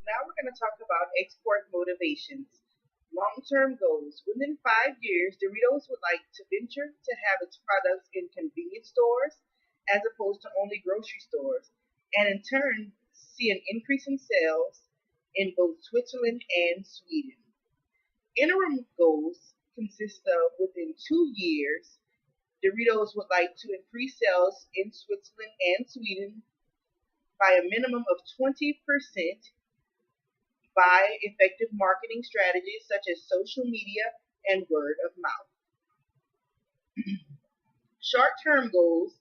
Now we're going to talk about export motivations. Long-term goals. Within 5 years, Doritos would like to venture to have its products in convenience stores as opposed to only grocery stores, and in turn see an increase in sales in both Switzerland and Sweden. Interim goals consist of within 2 years, Doritos would like to increase sales in Switzerland and Sweden by a minimum of 20% by effective marketing strategies such as social media and word of mouth. Short term goals,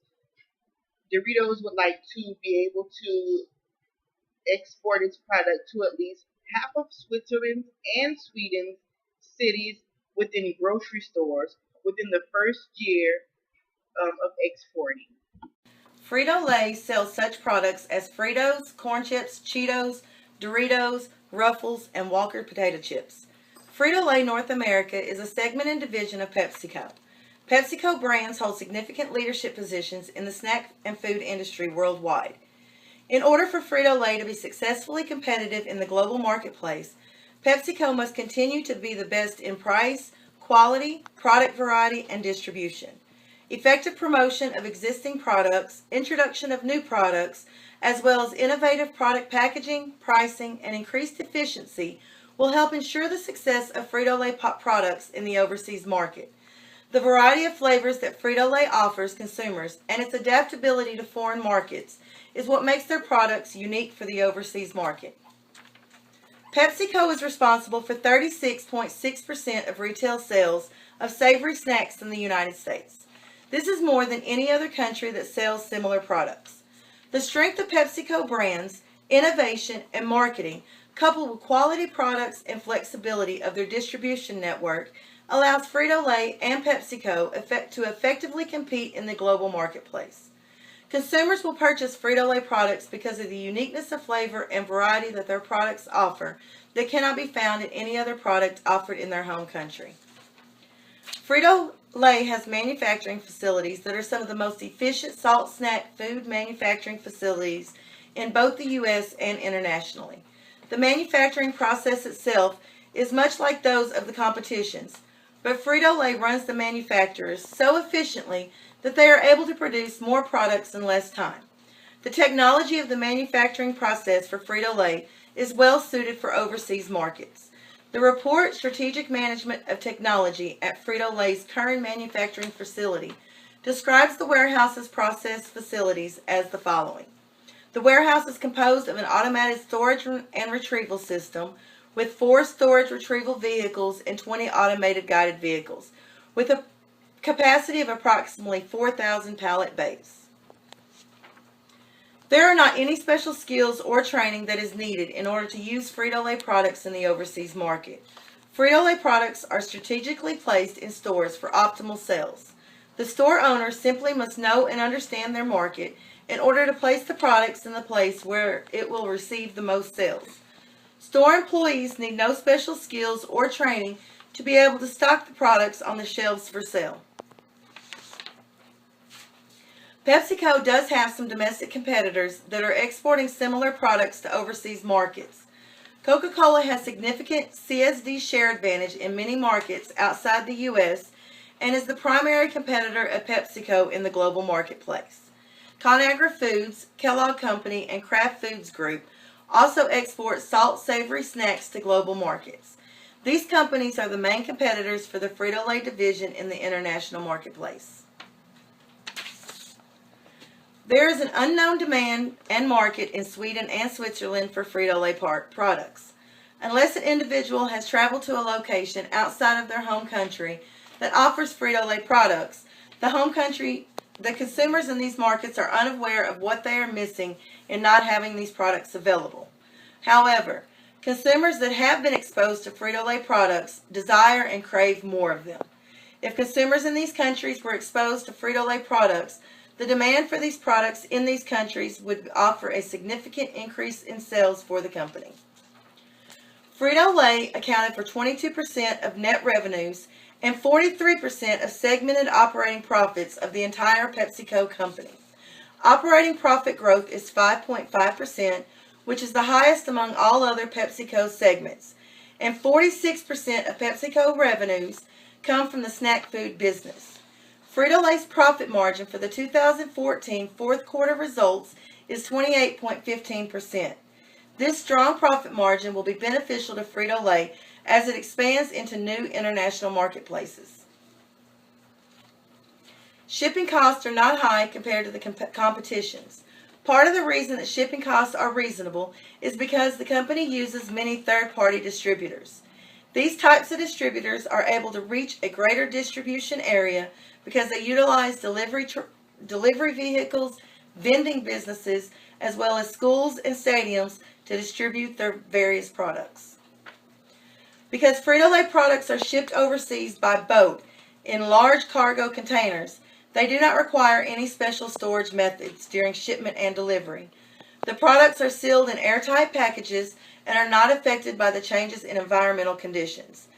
Doritos would like to be able to export its product to at least half of Switzerland's and Sweden's cities within grocery stores within the first year of exporting. Frito-Lay sells such products as Fritos, corn chips, Cheetos, Doritos, Ruffles, and Walker potato chips. Frito-Lay North America is a segment and division of PepsiCo. PepsiCo brands hold significant leadership positions in the snack and food industry worldwide. In order for Frito-Lay to be successfully competitive in the global marketplace, PepsiCo must continue to be the best in price, quality, product variety, and distribution. Effective promotion of existing products, introduction of new products, as well as innovative product packaging, pricing, and increased efficiency will help ensure the success of Frito-Lay products in the overseas market. The variety of flavors that Frito-Lay offers consumers and its adaptability to foreign markets is what makes their products unique for the overseas market. PepsiCo is responsible for 36.6% of retail sales of savory snacks in the United States. This is more than any other country that sells similar products. The strength of PepsiCo brands, innovation, and marketing, coupled with quality products and flexibility of their distribution network, allows Frito-Lay and PepsiCo to effectively compete in the global marketplace. Consumers will purchase Frito-Lay products because of the uniqueness of flavor and variety that their products offer that cannot be found in any other product offered in their home country. Frito-Lay has manufacturing facilities that are some of the most efficient salt snack food manufacturing facilities in both the U.S. and internationally. The manufacturing process itself is much like those of the competitions, but Frito-Lay runs the manufacturers so efficiently that they are able to produce more products in less time. The technology of the manufacturing process for Frito-Lay is well suited for overseas markets. The report Strategic Management of Technology at Frito-Lay's current manufacturing facility describes the warehouse's process facilities as the following. The warehouse is composed of an automated storage and retrieval system with 4 storage retrieval vehicles and 20 automated guided vehicles, with a capacity of approximately 4,000 pallet bays. There are not any special skills or training that is needed in order to use Frito-Lay products in the overseas market. Frito-Lay products are strategically placed in stores for optimal sales. The store owner simply must know and understand their market in order to place the products in the place where it will receive the most sales. Store employees need no special skills or training to be able to stock the products on the shelves for sale. PepsiCo does have some domestic competitors that are exporting similar products to overseas markets. Coca-Cola has significant CSD share advantage in many markets outside the U.S. and is the primary competitor of PepsiCo in the global marketplace. Conagra Foods, Kellogg Company, and Kraft Foods Group also export salt savory snacks to global markets. These companies are the main competitors for the Frito-Lay division in the international marketplace. There is an unknown demand and market in Sweden and Switzerland for Frito-Lay products. Unless an individual has traveled to a location outside of their home country that offers Frito-Lay products, the consumers in these markets are unaware of what they are missing in not having these products available. However, consumers that have been exposed to Frito-Lay products desire and crave more of them. If consumers in these countries were exposed to Frito-Lay products, the demand for these products in these countries would offer a significant increase in sales for the company. Frito-Lay accounted for 22% of net revenues and 43% of segmented operating profits of the entire PepsiCo company. Operating profit growth is 5.5%, which is the highest among all other PepsiCo segments. And 46% of PepsiCo revenues come from the snack food business. Frito-Lay's profit margin for the 2014 fourth quarter results is 28.15%. This strong profit margin will be beneficial to Frito-Lay as it expands into new international marketplaces. Shipping costs are not high compared to the competition's. Part of the reason that shipping costs are reasonable is because the company uses many third-party distributors. These types of distributors are able to reach a greater distribution area because they utilize delivery vehicles, vending businesses, as well as schools and stadiums to distribute their various products. Because Frito-Lay products are shipped overseas by boat in large cargo containers, they do not require any special storage methods during shipment and delivery. The products are sealed in airtight packages and are not affected by the changes in environmental conditions.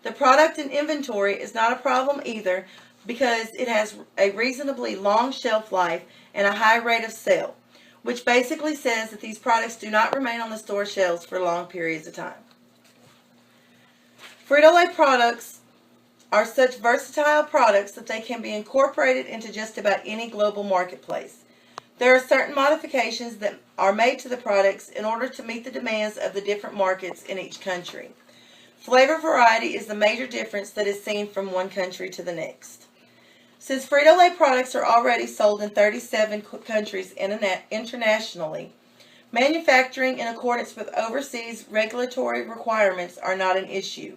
The product in inventory is not a problem either because it has a reasonably long shelf life and a high rate of sale, which basically says that these products do not remain on the store shelves for long periods of time. Frito-Lay products are such versatile products that they can be incorporated into just about any global marketplace. There are certain modifications that are made to the products in order to meet the demands of the different markets in each country. Flavor variety is the major difference that is seen from one country to the next. Since Frito-Lay products are already sold in 37 countries internationally, manufacturing in accordance with overseas regulatory requirements are not an issue.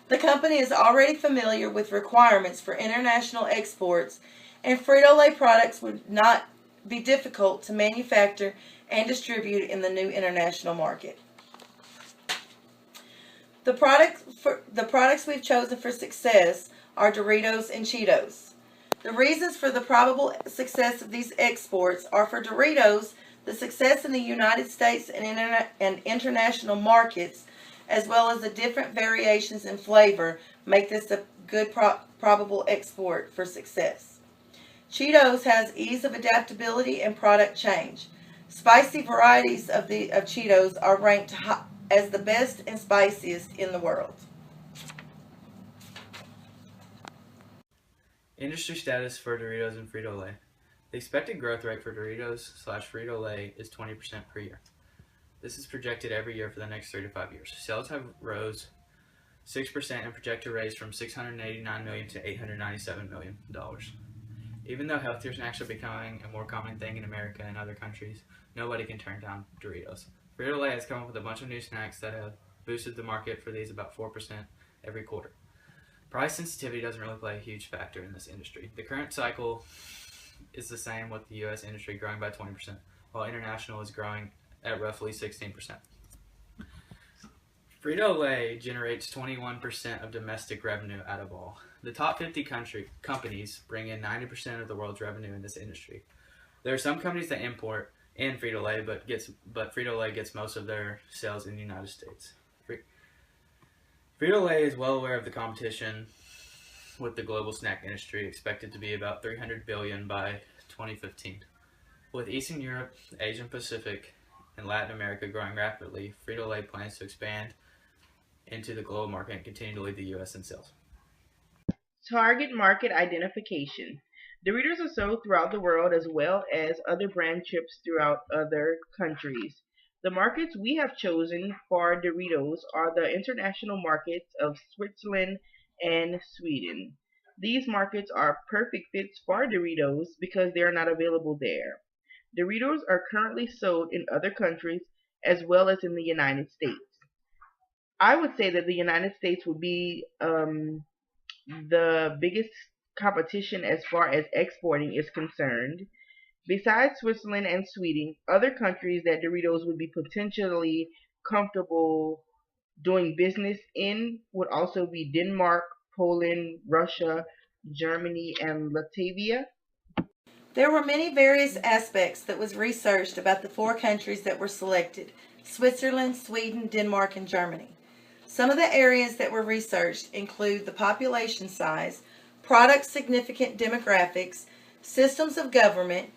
The company is already familiar with requirements for international exports, and Frito-Lay products would not be difficult to manufacture and distribute in the new international market. The products we've chosen for success are Doritos and Cheetos. The reasons for the probable success of these exports are for Doritos, the success in the United States and international markets, as well as the different variations in flavor, make this a good probable export for success. Cheetos has ease of adaptability and product change. Spicy varieties of Cheetos are ranked as the best and spiciest in the world. Industry status for Doritos and Frito-Lay. The expected growth rate for Doritos/Frito-Lay is 20% per year. This is projected every year for the next 3 to 5 years. Sales have rose 6% and project to raise from $689 million to $897 million. Even though healthier snacks are becoming a more common thing in America and other countries, nobody can turn down Doritos. Frito-Lay has come up with a bunch of new snacks that have boosted the market for these about 4% every quarter. Price sensitivity doesn't really play a huge factor in this industry. The current cycle is the same with the U.S. industry growing by 20%, while international is growing at roughly 16%. Frito-Lay generates 21% of domestic revenue out of all. The top 50 companies bring in 90% of the world's revenue in this industry. There are some companies that import in Frito-Lay, but Frito-Lay gets most of their sales in the United States. Frito-Lay is well aware of the competition with the global snack industry, expected to be about $300 billion by 2015. With Eastern Europe, Asia Pacific, and Latin America growing rapidly, Frito-Lay plans to expand into the global market and continue to lead the U.S. in sales. Target market identification. Doritos are sold throughout the world as well as other brand chips throughout other countries. The markets we have chosen for Doritos are the international markets of Switzerland and Sweden. These markets are perfect fits for Doritos because they are not available there. Doritos are currently sold in other countries as well as in the United States. I would say that the United States would be the biggest competition as far as exporting is concerned. Besides Switzerland and Sweden, other countries that Doritos would be potentially comfortable doing business in would also be Denmark, Poland, Russia, Germany, and Latvia. There were many various aspects that was researched about the 4 countries that were selected: Switzerland, Sweden, Denmark, and Germany. Some of the areas that were researched include the population size, product significant demographics, systems of government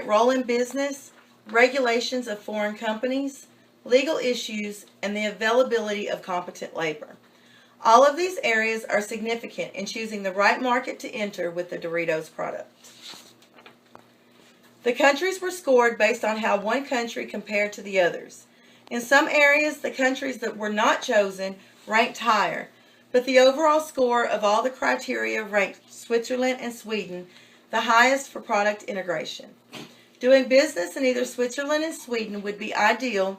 role in business, regulations of foreign companies, legal issues, and the availability of competent labor. All of these areas are significant in choosing the right market to enter with the Doritos product. The countries were scored based on how one country compared to the others. In some areas, the countries that were not chosen ranked higher, but the overall score of all the criteria ranked Switzerland and Sweden the highest for product integration. Doing business in either Switzerland and Sweden would be an ideal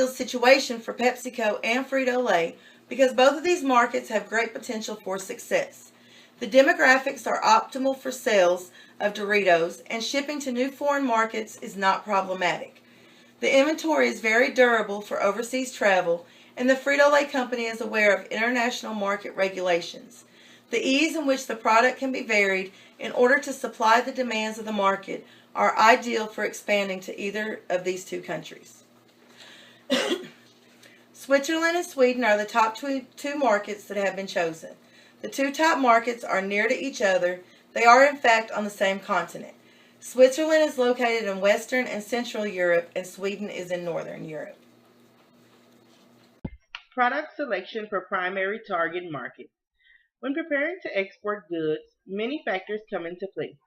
situation for PepsiCo and Frito-Lay because both of these markets have great potential for success. The demographics are optimal for sales of Doritos, and shipping to new foreign markets is not problematic. The inventory is very durable for overseas travel, and the Frito-Lay company is aware of international market regulations. The ease in which the product can be varied in order to supply the demands of the market are ideal for expanding to either of these two countries. Switzerland and Sweden are the top two markets that have been chosen. The two top markets are near to each other. They are in fact on the same continent. Switzerland is located in Western and Central Europe, and Sweden is in Northern Europe. Product selection for primary target market. When preparing to export goods, many factors come into play,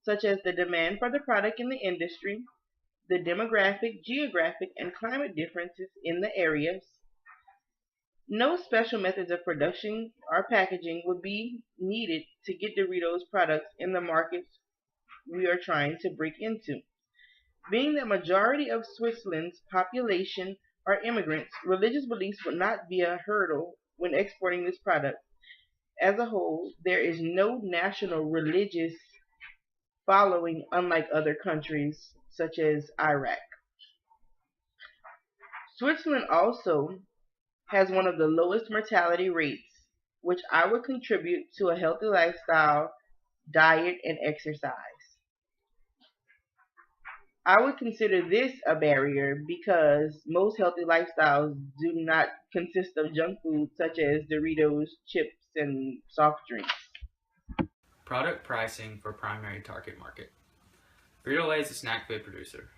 such as the demand for the product in the industry, the demographic, geographic, and climate differences in the areas. No special methods of production or packaging would be needed to get Doritos products in the markets we are trying to break into. Being the majority of Switzerland's population are immigrants, religious beliefs would not be a hurdle when exporting this product. As a whole, there is no national religious following unlike other countries such as Iraq. Switzerland also has one of the lowest mortality rates, which I would contribute to a healthy lifestyle, diet, and exercise. I would consider this a barrier because most healthy lifestyles do not consist of junk food such as Doritos, chips, and soft drinks. Product pricing for primary target market. Frito-Lay is a snack food producer.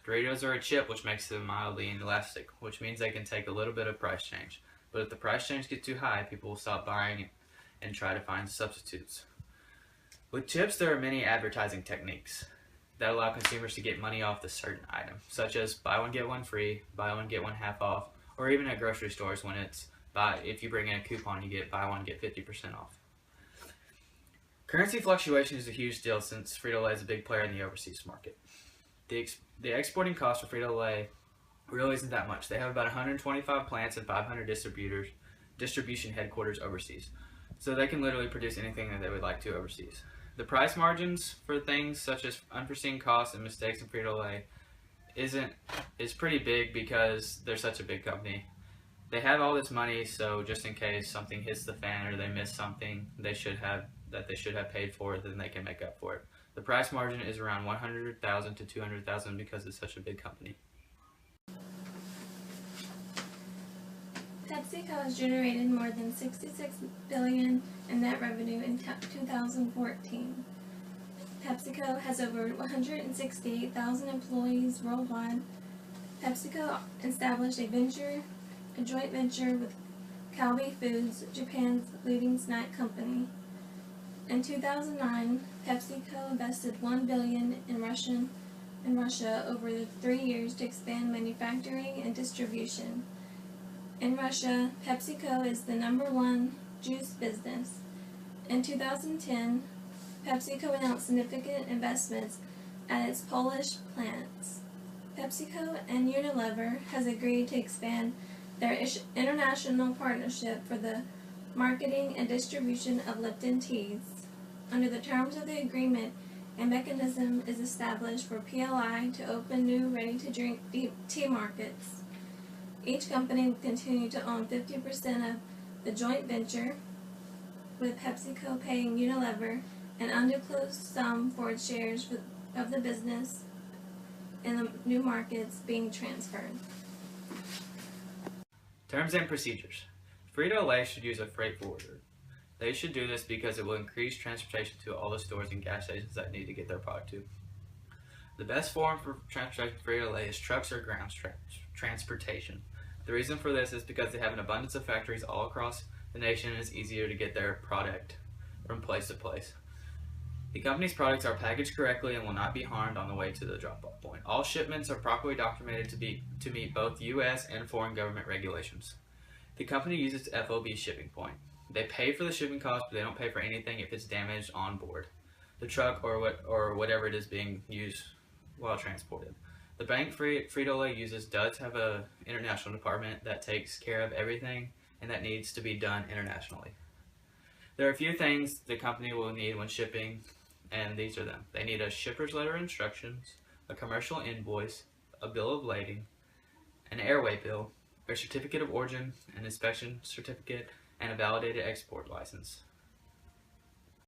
Doritos are a chip, which makes them mildly inelastic, which means they can take a little bit of price change. But if the price change gets too high, people will stop buying it and try to find substitutes. With chips, there are many advertising techniques that allow consumers to get money off the certain item, such as buy one get one free, buy one get one half off, or even at grocery stores when it's if you bring in a coupon, you get buy one get 50% off. Currency fluctuation is a huge deal since Frito-Lay is a big player in the overseas market. The exporting cost for Frito-Lay really isn't that much. They have about 125 plants and 500 distribution headquarters overseas, so they can literally produce anything that they would like to overseas. The price margins for things such as unforeseen costs and mistakes in Frito-Lay is pretty big because they're such a big company. They have all this money, so just in case something hits the fan or they miss something they should have paid for, then they can make up for it. The price margin is around $100,000 to $200,000 because it's such a big company. PepsiCo has generated more than $66 billion in net revenue in 2014. PepsiCo has over 168,000 employees worldwide. PepsiCo established a joint venture with Calbee Foods, Japan's leading snack company. In 2009, PepsiCo invested $1 billion in Russia over the 3 years to expand manufacturing and distribution. In Russia, PepsiCo is the #1 juice business. In 2010, PepsiCo announced significant investments at its Polish plants. PepsiCo and Unilever has agreed to expand their international partnership for the marketing and distribution of Lipton teas. Under the terms of the agreement, a mechanism is established for PLI to open new ready-to-drink tea markets. Each company will continue to own 50% of the joint venture, with PepsiCo paying Unilever an undisclosed sum for its shares of the business and the new markets being transferred. Terms and procedures. Frito-Lay should use a freight forwarder. They should do this because it will increase transportation to all the stores and gas stations that need to get their product to. The best form for transportation Frito-Lay is trucks or ground transportation. The reason for this is because they have an abundance of factories all across the nation and it's easier to get their product from place to place. The company's products are packaged correctly and will not be harmed on the way to the drop-off point. All shipments are properly documented to meet both U.S. and foreign government regulations. The company uses FOB shipping point. They pay for the shipping cost, but they don't pay for anything if it's damaged on board the truck or whatever it is being used while transported. The bank Frito-Lay uses does have an international department that takes care of everything and that needs to be done internationally. There are a few things the company will need when shipping, and these are them. They need a shipper's letter of instructions, a commercial invoice, a bill of lading, an airway bill, a certificate of origin, an inspection certificate, and a validated export license.